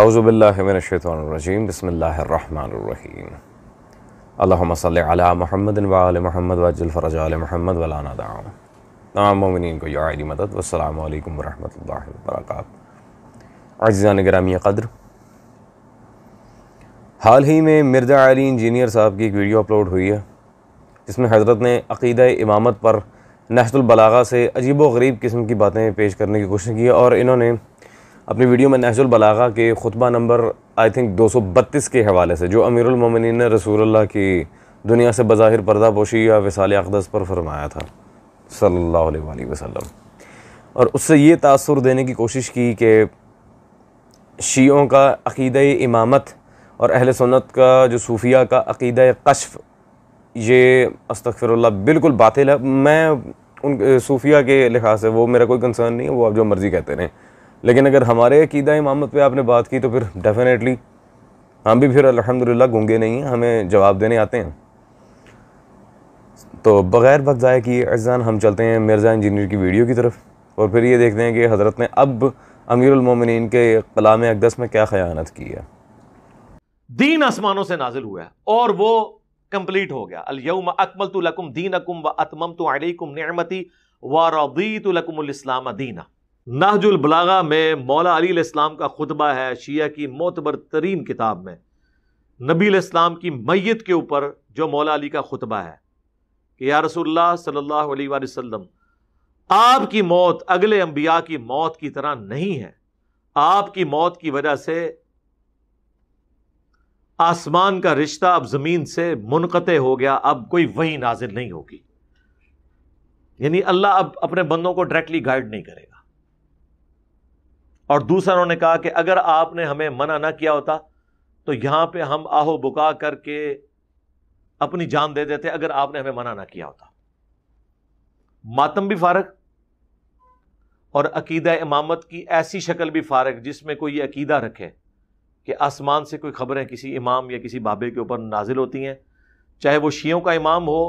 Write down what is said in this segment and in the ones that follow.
औज़ुबिल्लाहि मिनश्शैतानिर्रजीम बिस्मिल्लाहिर्रहमानिर्रहीम अल्लाहुम्मा सल्लि अला मुहम्मदिन व आलि मुहम्मद वअज्जिल फ़रज आलि मुहम्मद व ला नदअ तमाम मोमिनीन को या अली मदद वस्सलामु अलैकुम व रहमतुल्लाहि व बरकातुहू। अज़ीज़ान गिरामी क़द्र, हाल ही में मिर्ज़ा अली इंजीनियर साहब की एक वीडियो अपलोड हुई है जिसमें हज़रत ने अक़ीदा इमामत पर नहजुल बलागा से अजीब व गरीब किस्म की बातें पेश करने की कोशिश की है। और इन्होंने अपनी वीडियो में नहजुल बलागा के खुतबा नंबर आई थिंक 232 के हवाले से जो अमीरुल मोमिनीन ने रसूलुल्लाह की दुनिया से बज़ाहिर पर्दापोशी या विसाल अक़दस पर फरमाया था सल्लल्लाहु अलैहि वसल्लम, और उससे ये तासुर देने की कोशिश की कि शियों का अक़ीदा इमामत और अहले सुन्नत का जो सूफिया का अक़ीदा कश्फ़ ये अस्तग़फ़िरुल्लाह बिल्कुल बातिल है। मैं उन सूफिया के लिहाज से वो मेरा कोई कंसर्न नहीं है, वो आप जो मर्ज़ी कहते रहें, लेकिन अगर हमारे अक़ीदा इमामत पे आपने बात की तो फिर डेफ़िनेटली हम भी फिर अल्हम्दुलिल्लाह गूंगे नहीं हैं, हमें जवाब देने आते हैं। तो बग़ैर वक्त ज़ाया किए अज़ान हम चलते हैं मिर्ज़ा इंजीनियर की वीडियो की तरफ और फिर ये देखते हैं कि हज़रत ने अब अमीरुल मोमिनीन के कलाम अक़दस में क्या ख़यानत की है। दीन आसमानों से नाजिल हुआ है और वो कंप्लीट हो गया। अल यौम अकमलतु लकुम दीनकुम व अतममतु अलैकुम निअमती व रदीतु लकुमुल इस्लाम दीना। नहजुल बलागा में मौला अली इस्लाम का खुतबा है, शिया की मोतबर तरीन किताब में नबी इस्लाम की मैयत के ऊपर जो मौला अली का खुतबा है कि या रसूलुल्लाह सल्लल्लाहु अलैहि वसल्लम, आपकी मौत अगले अंबिया की मौत की तरह नहीं है। आपकी मौत की वजह से आसमान का रिश्ता अब जमीन से मुनक़ते हो गया, अब कोई वही नाजिल नहीं होगी। यानी अल्लाह अब अपने बंदों को डायरेक्टली गाइड नहीं करेगा। और दूसरा उन्होंने कहा कि अगर आपने हमें मना ना किया होता तो यहां पे हम आहो बुका करके अपनी जान दे देते, अगर आपने हमें मना ना किया होता। मातम भी फारग और अकीदा इमामत की ऐसी शक्ल भी फारग जिसमें कोई ये अकीदा रखे कि आसमान से कोई खबरें किसी इमाम या किसी बाबे के ऊपर नाजिल होती हैं, चाहे वो शियों का इमाम हो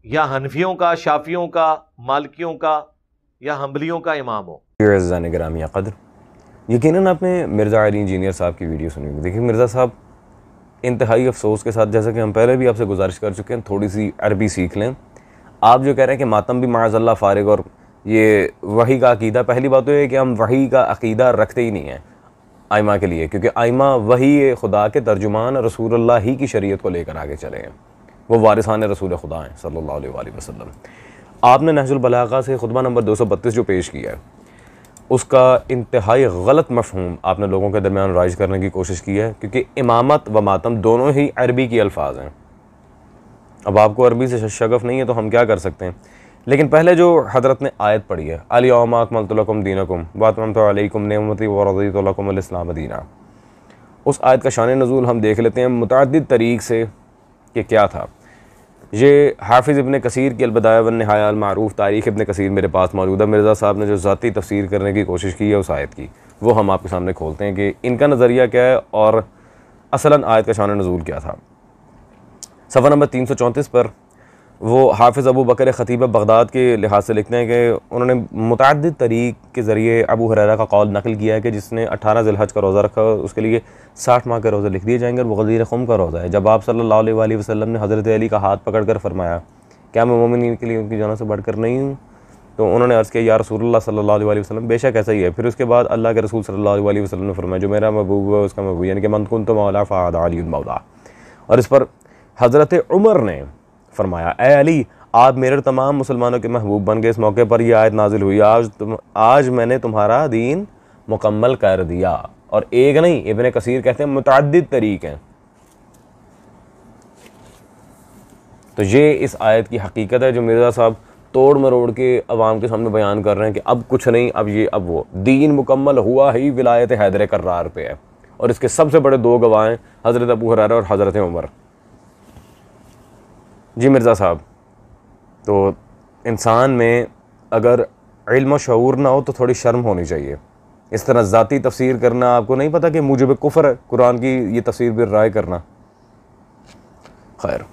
या हनफियों का, शाफियों का, मालिकियों का या हम्बलियों का इमाम हो। गिरामी क़द्र, यकीनन आपने मिर्ज़ा अली इंजीनियर साहब की वीडियो सुनी होगी। देखिए मिर्ज़ा साहब इंतहाई अफसोस के साथ, जैसा कि हम पहले भी आपसे गुजारिश कर चुके हैं, थोड़ी सी अरबी सीख लें। आप जो कह रहे हैं कि मातम भी माज़अल्लाह फ़ारिग और ये वही का अक़ीदा, पहली बात तो ये है कि हम वही का अक़ीदा रखते ही नहीं हैं आइमा के लिए, क्योंकि आइमा वही खुदा के तर्जुमान रसूलुल्लाह ही की शरीयत को लेकर आगे चले हैं, वो वारिसान रसूल खुदा हैं सल्लल्लाहु अलैहि वसल्लम। आपने नहजुल बलागा से खुतबा नंबर 232 जो पेश किया है उसका इंतहाई गलत मफ़हूम आपने लोगों के दरमियान राइज करने की कोशिश की है, क्योंकि इमामत व मातम दोनों ही अरबी की अल्फाज हैं। अब आपको अरबी से शगफ़ नहीं है तो हम क्या कर सकते हैं, लेकिन पहले जो हज़रत ने आयत पढ़ी है अल यौम अकमलतु लकुम दीनकुम व अतममतु अलैकुम निअमती व रदीतु लकुमुल इस्लाम दीना, उस आयत का शान नज़ूल हम देख लेते हैं मुतअद्दिद तरीक़ से कि क्या था। ये हाफिज़ इब्न कसीर की अल-बदाया व निहाया अल-मारूफ़ तारीख़ इब्न कसीर मेरे पास मौजूद है। मिर्ज़ा साहब ने जो ज़ाती तफसीर करने की कोशिश की है उस आयत की, वो हम आपके सामने खोलते हैं कि इनका नज़रिया क्या है और असलन आयत का शान नज़ूल क्या था। सफ़ा नंबर 334 पर वो हाफिज़ अबू बकर ख़तीब बगदाद के लिहाज से लिखते हैं कि उन्होंने मुतअद्दिद तरीक़ के ज़रिए अबू हुरैरा का कौल नकल किया है कि जिसने 18 ज़िलहज का रोज़ा रखा उसके लिए 60 माह के रोज़े लिख दिए जाएंगे, और वो गदीर ख़ुम का रोज़ा है। जब आप सल्लल्लाहु अलैहि वसल्लम ने हज़रत अली का हाथ पकड़कर फरमाया क्या मैं मोमिनीन के लिए उनकी जान से बढ़कर नहीं हूँ, तो उन्होंने अर्ज़ किया या रसूलुल्लाह सल्लल्लाहु अलैहि वसल्लम, बेशक ऐसा ही है। फिर उसके बाद अल्लाह के रसूल सल्लल्लाहु अलैहि वसल्लम ने फरमाया जो मेरा महबूब है उसका महबूब, यानी कि मन कुन्तु मौला फ़अदा अली मौला। और इस पर हज़रत उमर ने फरमाया ए अली, आप मेरे तमाम मुसलमानों के महबूब बन गए। इस मौके पर यह आयत नाजिल हुई आज मैंने तुम्हारा दीन मुकम्मल कर दिया। और एक नहीं, इब्न कसीर कहते हैं मुतअद्दिद तरीक़ हैं। तो ये इस आयत की हकीकत है जो मिर्ज़ा साहब तोड़ मरोड़ के अवाम के सामने बयान कर रहे हैं कि अब कुछ नहीं, अब ये अब वो दीन मुकम्मल हुआ ही विलायत हैदर कर्रार पे है। और इसके सबसे बड़े दो गवाह हैं हज़रत अबू हुरैरा और हज़रत उमर। जी मिर्ज़ा साहब, तो इंसान में अगर इल्म और शऊर ना हो तो थोड़ी शर्म होनी चाहिए। इस तरह ज़ाती तफसीर करना, आपको नहीं पता कि मुझे कुफ़र है कुरान की ये तफसीर भी राय करना। खैर,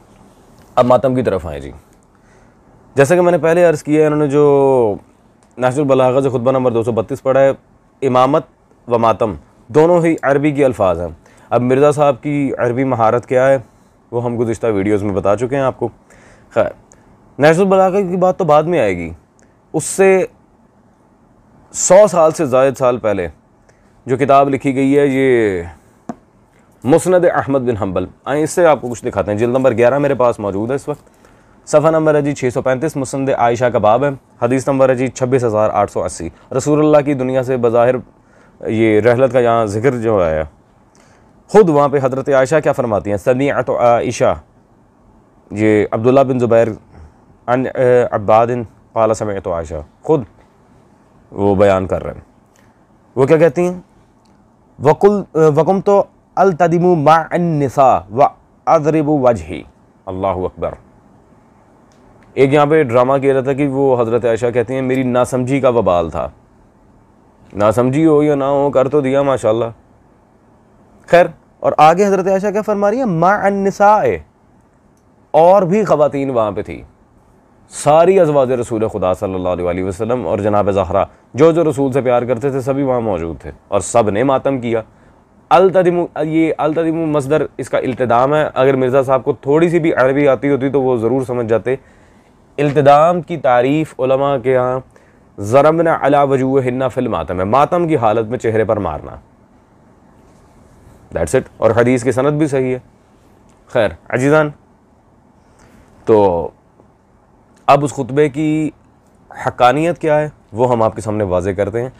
अब मातम की तरफ आए जी। जैसा कि मैंने पहले अर्ज़ किया है, इन्होंने जो नहजुल बलागा से खुतबा नंबर 232 पढ़ा है, इमामत व मातम दोनों ही अरबी के अल्फाज हैं। अब मिर्ज़ा साहब की अरबी महारत क्या है वो हम गुज़िश्ता वीडियोज़ में बता चुके हैं आपको। खैर, नहजुल बलागा की बात तो बाद में आएगी। उससे 100 साल से ज़ायद साल पहले जो किताब लिखी गई है ये मुस्नद अहमद बिन हम्बल, आए इससे आपको कुछ दिखाते हैं। जिल्द नंबर 11 मेरे पास मौजूद है इस वक्त। सफ़ा नंबर है जी 635, मुस्नद आयशा का बाब है। हदीस नंबर है जी 26,880। रसूलुल्लाह की दुनिया से बज़ाहिर ये रहलत का यहाँ जिक्र जो है खुद वहाँ पे हज़रत आयशा क्या फरमाती हैं, समीअत आयशा, ये अब्दुल्ला बिन ज़ुबैर अन अब्बादिन क़ाला समीअत आयशा, खुद वो बयान कर रहे हैं। वो क्या कहती हैं, वकुम तो अल्तदिमु माअन निसा व अज़रिबु वजही। अल्लाहु अकबर। एक यहाँ पे ड्रामा किया जाता है कि वो हज़रत आयशा कहती हैं मेरी नासमझी का वबाल था। नासमझी हो या ना हो, कर तो दिया माशाल्लाह। खैर, और आगे हज़रत आयशा क्या फरमा रही है, माअन निसाए, और भी ख़वातीन वहाँ पे थी, सारी अज़वाज रसूल खुदा सल्लल्लाहु अलैहि वसल्लम और जनाब ज़हरा जो जो रसूल से प्यार करते थे सभी वहाँ मौजूद थे और सब ने मातम किया। अल-तदिमु मसदर इसका इल्तिदाम है। अगर मिर्ज़ा साहब को थोड़ी सी भी अरबी आती होती तो वो ज़रूर समझ जाते। इल्तिदाम की तारीफ़ उलमा के यहाँ ज़रबना अला वजूहिन्ना फिल मातम है, मातम की हालत में चेहरे पर मारना, दैट्स इट। और हदीस की सनद भी सही है। खैर अजीज़ान, तो अब उस खुतबे की हक़ानियत क्या है वो हम आपके सामने वाज़े करते हैं।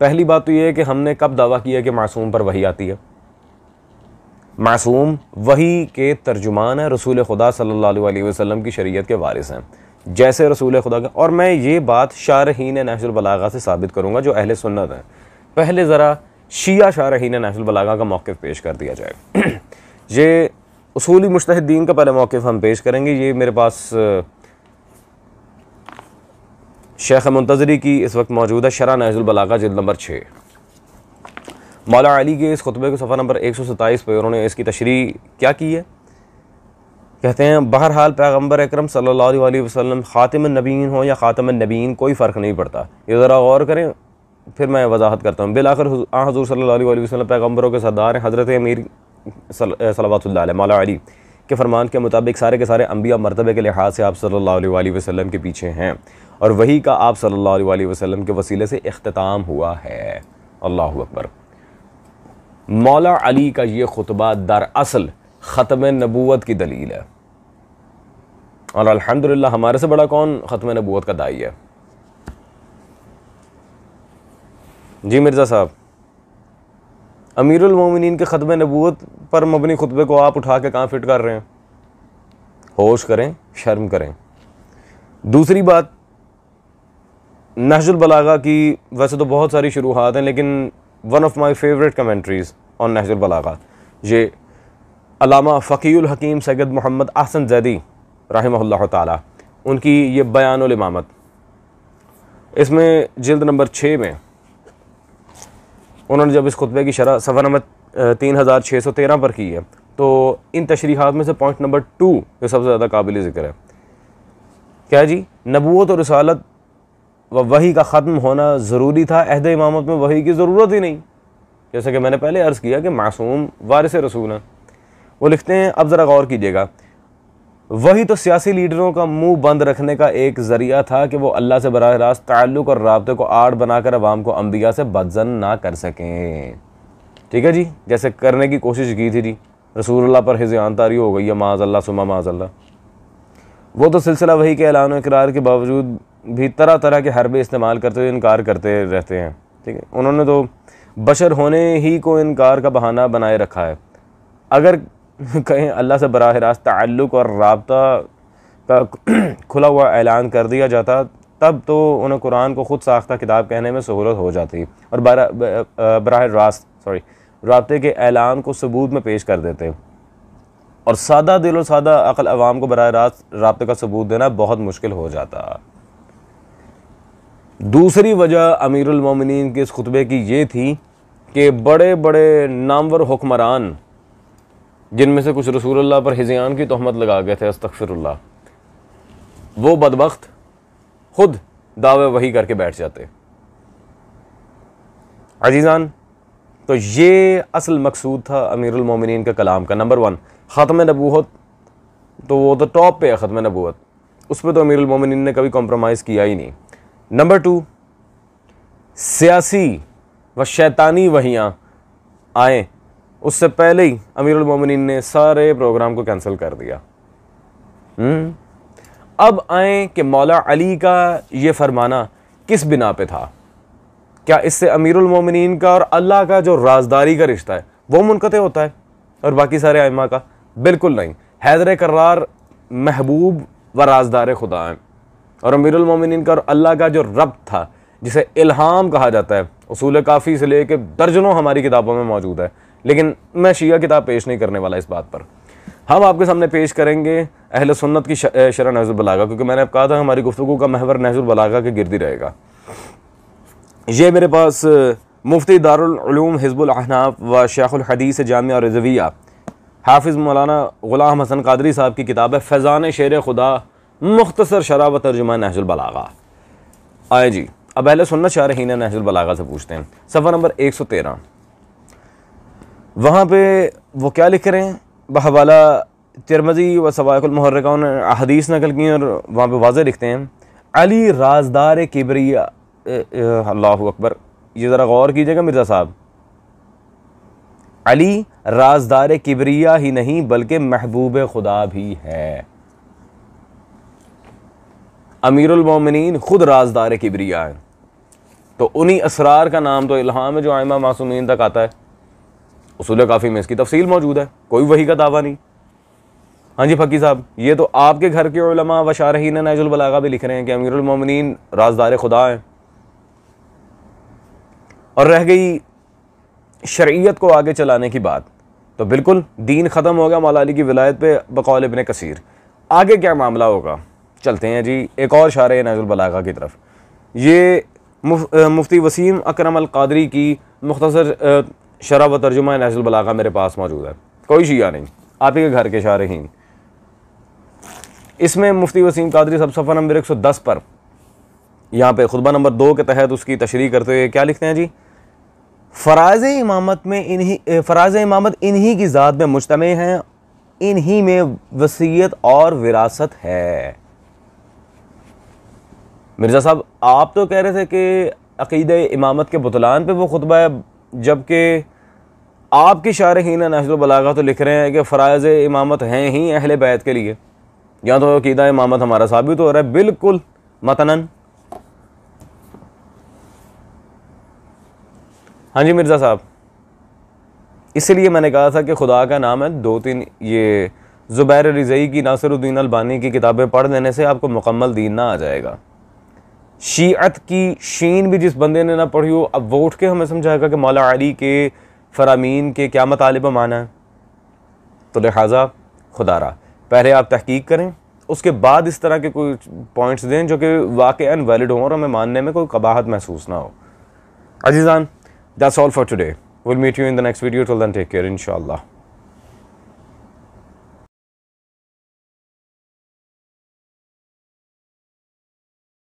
पहली बात तो ये है कि हमने कब दावा किया कि मासूम पर वही आती है। मासूम वही के तर्जुमान है, रसूल खुदा सल्लल्लाहु अलैहि वसल्लम की शरीयत के वारिस हैं जैसे रसूल खुदा का। और मैं ये बात शारहीन नहजुल बलागा से साबित करूँगा जो अहले सुन्नत हैं। पहले ज़रा शिया शारहीन नहजुल बलागा का मौक़िफ़ पेश कर दिया जाए। ये उसूली मुज्तहिदीन का पहले मौक़िफ़ हम पेश करेंगे। ये मेरे पास शेख मुंतज़री की इस वक्त मौजूद है, शरह नहजुल बलागा जिल्द नंबर 6। मौला अली के इस खुतबे को सफ़ा नंबर 127 पे उन्होंने इसकी तशरीह क्या की है। कहते हैं बहरहाल पैगम्बर अकरम सल्लल्लाहु अलैहि वसल्लम ख़ातिमुन नबीय्यीन हो या ख़ातमुन नबीय्यीन कोई फ़र्क नहीं पड़ता। ये ज़रा गौर करें, फिर मैं वजाहत करता हूँ। बिलाखिर हुज़ूर सल्लल्लाहु अलैहि वसल्लम पैगम्बरों के सरदार हैं। हज़रत अमीर सल्लल्लाहु अलैहि मौला अली के फरमान के मुताबिक सारे के सारे अम्बिया मरतबे के लिहाज से आप सल्लल्लाहु अलैहि वसल्लम के पीछे हैं और वही का आप सल्लल्लाहु अलैहि वसल्लम के वसीले से इख्तिताम हुआ है। अल्लाहु अकबर। मौला अली का ये खुतबा दरअसल ख़त्म नबूवत की दलील है और अल्हम्दुलिल्लाह हमारे से बड़ा कौन ख़त्म नबूवत का दाई है। जी मिर्ज़ा साहब, अमीरुल मोमिनीन के ख़त्म नबूवत पर मबनी खुतबे को आप उठा के कहाँ फिट कर रहे हैं। होश करें, शर्म करें। दूसरी बात, नहजुल बलागा की वैसे तो बहुत सारी शुरुआत हैं लेकिन one of my favourite commentaries on Nahjul Balagha ये अल्लामा फ़कीउल हकीम सैयद मोहम्मद अहसन ज़ैदी रहमहुल्लाह ताला उनकी ये बयानुल इमामत, इसमें जिल्द नंबर 6 में उन्होंने जब इस खुतबे की शरह सफ़ा नंबर 3613 पर की है तो इन तशरीहात में से पॉइंट नंबर 2 जो सबसे ज़्यादा काबिल ज़िक्र है। क्या जी, नबूवत और रिसालत व वही का ख़त्म होना ज़रूरी था, अहद इमामत में वही की ज़रूरत ही नहीं। जैसा कि मैंने पहले अर्ज़ किया कि मासूम वारिस रसूल हैं। वो लिखते हैं, अब ज़रा गौर कीजिएगा, वही तो सियासी लीडरों का मुंह बंद रखने का एक ज़रिया था कि वो अल्लाह से बराह रास्त ताल्लुक़ और राब्ते को आड़ बनाकर अवाम को अम्बिया से बदज़न ना कर सकें। ठीक है जी, जैसे करने की कोशिश की थी जी, रसूलुल्लाह पर हिज़ान तारी हो गई है, माज़अल्लाह सुम्मा माज़अल्लाह। वो तो सिलसिला वही के ऐलान व इक़रार के बावजूद भी तरह तरह के हरबे इस्तेमाल करते हुए इनकार करते रहते हैं। ठीक है, उन्होंने तो बशर होने ही को इनकार का बहाना बनाए रखा है। अगर कहीं अल्लाह से बराह रास्त ताल्लुक़ और राब्ता का खुला हुआ ऐलान कर दिया जाता तब तो उन्हें कुरान को ख़ुद साख्ता किताब कहने में सहूलत हो जाती और बराह रास्त राब्ते के ऐलान को सबूत में पेश कर देते और सादा दिल और सादा अक़ल अवाम को बराह रास्त राब्ते का सबूत देना बहुत मुश्किल हो जाता। दूसरी वजह अमीरुल मोमिनीन के इस खुतबे की ये थी कि बड़े बड़े नामवर हुक्मरान जिनमें से कुछ रसूलुल्लाह पर हिज़यान की तोहमत लगा गए थे, अस्तग़फिरुल्लाह, वो बदबख्त खुद दावे वही करके बैठ जाते। अजीज़ान, तो ये असल मकसूद था अमीरुल मोमिनीन के कलाम का। नंबर 1 ख़त्म नबूवत, तो वो तो टॉप पे है ख़त्म नबूवत, उस पर तो अमीरुल मोमिनीन ने कभी कॉम्प्रोमाइज़ किया ही नहीं। नंबर 2 सियासी व शैतानी वहियाँ आए, उससे पहले ही अमीरुल मोमिनीन ने सारे प्रोग्राम को कैंसिल कर दिया। अब आए कि मौला अली का ये फरमाना किस बिना पे था? क्या इससे अमीरुल मोमिनीन का और अल्लाह का जो राजदारी का रिश्ता है वो मुनक़ते होता है और बाकी सारे आइमा का? बिल्कुल नहीं। हैदर करार महबूब व राजदार खुदा हैं, और अमीरुल मोमिनीन का और अल्लाह का जो रब्त था, जिसे इल्हाम कहा जाता है, उसूल काफ़ी से लेके दर्जनों हमारी किताबों में मौजूद है, लेकिन मैं शिया किताब पेश नहीं करने वाला इस बात पर। हम आपके सामने पेश करेंगे अहले सुन्नत की शरह नहजुल बलागा, क्योंकि मैंने अब कहा था हमारी गुफ्तगू का महवर नहजुल बलागा के गिर्द ही रहेगा। ये मेरे पास मुफ्ती दारुल उलूम हिज़्बुल अहनाफ व शेखुल हदीस जामिया रिज़विया हाफिज़ मौलाना ग़ुलाम हसन क़ादरी साहब की किताब है फैज़ान शेर खुदा मुख्तसर शरह व तर्जुमा नहजुल बलागा। आए जी, अब अहले सुन्नत शारहीन नहजुल बलागा से पूछते हैं। सफ़ा नंबर 113, वहाँ पे वो क्या लिख रहे हैं? बहवाला तिरमिज़ी व सवाइकुल मुहर्रिका उन्होंने हदीस नकल की और वहाँ पे वाज़े लिखते हैं, अली राजदार किबरिया, अल्लाहु अकबर, ये ज़रा गौर कीजिएगा मिर्ज़ा साहब, अली राजदार किबरिया ही नहीं बल्कि महबूब खुदा भी है। अमीरुल मोमिनीन खुद राजदार किबरिया है, तो उन्हीं असरार का नाम तो इल्हाम है जो आइमा मासूमीन तक आता है। उसूल काफ़ी में इसकी तफसील मौजूद है, कोई वही का दावा नहीं। हाँ जी फ़की साहब, ये तो आपके घर के उलमा व शारहीन नहजुल बलागा भी लिख रहे हैं कि अमीरुल मोमिनीन राजदार खुदा है। और रह गई शरीयत को आगे चलाने की बात, तो बिल्कुल दीन ख़त्म हो गया मौला अली की विलायत पे बकौल इब्ने कसीर। आगे क्या मामला होगा, चलते हैं जी एक और शारे नहजुल बलागा की तरफ। ये मुफ्ती वसीम अकरम अल क़ादरी की मुख्तसर शरह व तर्जुमा नहजुल बलागा मेरे पास मौजूद है, कोई शिया नहीं, आप ही के घर के शारहीन। इसमें मुफ्ती वसीम क़ादरी सब सफ़ा नंबर 110 पर यहाँ पे खुतबा नंबर 2 के तहत उसकी तशरीह करते हुए क्या लिखते हैं जी, फ़राज़ इमामत इन्हीं की ज़ात में मुज्तमे हैं, इन्हीं में वसीयत और विरासत है। मिर्ज़ा साहब, आप तो कह रहे थे कि अक़ीदे इमामत के बुतलान पे वो खुतबा है, जबकि आपकी शारहीन नहजुल बलागा तो लिख रहे हैं कि फ़राज़ इमामत हैं ही अहले बैत के लिए। या तो अक़ीदा इमामत हमारा साबित हो रहा है बिल्कुल मतनन। हाँ जी मिर्ज़ा साहब, इसलिए मैंने कहा था कि खुदा का नाम है 2-3 ये ज़ुबैर रिज़ई की नासिरुद्दीन अलबानी की किताबें पढ़ लेने से आपको मुकम्मल दीन ना आ जाएगा। शीअत की शीन भी जिस बंदे ने ना पढ़ी हो, अब वो उठ के हमें समझाएगा कि मौला अली के फ़रामीन के क्या मतलब माना है। तो लिहाजा खुदारा पहले आप तहकीक करें, उसके बाद इस तरह के कोई पॉइंट्स दें जो कि वाक़ई वैलिड हों और हमें मानने में कोई कबाहत महसूस ना हो। अज़ीज़ान, that's all for today. We'll meet you in the next video. Till then, take care, inshallah.